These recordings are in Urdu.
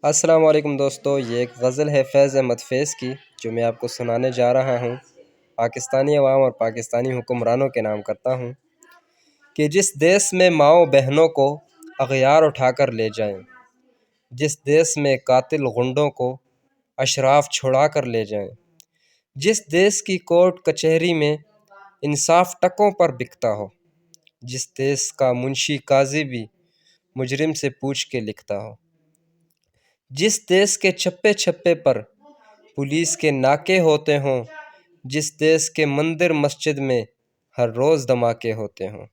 السلام علیکم دوستو، یہ ایک غزل ہے فیض احمد فیض کی جو میں آپ کو سنانے جا رہا ہوں۔ پاکستانی عوام اور پاکستانی حکمرانوں کے نام کرتا ہوں کہ جس دیس میں ماؤں بہنوں کو اغیار اٹھا کر لے جائیں، جس دیس میں قاتل غنڈوں کو اشراف چھڑا کر لے جائیں، جس دیس کی کورٹ کچہری میں انصاف ٹکوں پر بکتا ہو، جس دیس کا منشی قاضی بھی مجرم سے پوچھ کے لکھتا ہو، جس دیس کے چھپے چھپے پر پولیس کے ناکے ہوتے ہوں، جس دیس کے مندر مسجد میں ہر روز دھماکے ہوتے ہوں،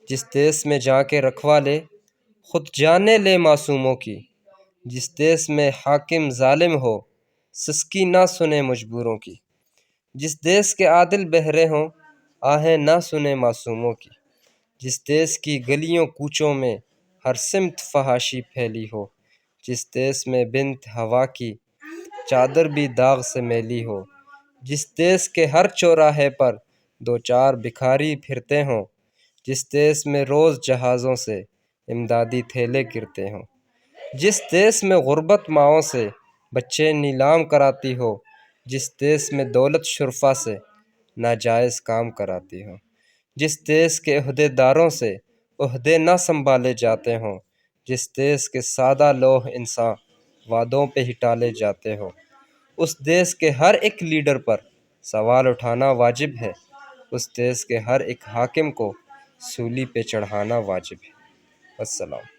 جس دیس میں جا کے رکھوالے خود جانے لے معصوموں کی، جس دیس میں حاکم ظالم ہو سسکی نہ سنے مجبوروں کی، جس دیس کے عادل بہرے ہوں آہیں نہ سنے معصوموں کی، جس دیس کی گلیوں کوچوں میں ہر سمت فحاشی پھیلی ہو، جس دیس میں بنت ہوا کی چادر بھی داغ سے میلی ہو، جس دیس کے ہر چوراہے پر دو چار بھکاری پھرتے ہوں، جس دیس میں روز جہازوں سے امدادی تھیلے گرتے ہوں، جس دیس میں غربت ماؤں سے بچے نیلام کراتی ہو، جس دیس میں دولت شرفا سے ناجائز کام کراتی ہو، جس دیس کے عہدے داروں سے عہدے نہ سنبھالے جاتے ہوں، جس دیس کے سادہ لوح انسان وعدوں پہ ہی ٹالے جاتے ہوں، اس دیس کے ہر ایک لیڈر پر سوال اٹھانا واجب ہے، اس دیس کے ہر ایک حاکم کو سولی پہ چڑھانا واجب ہے۔ السلام۔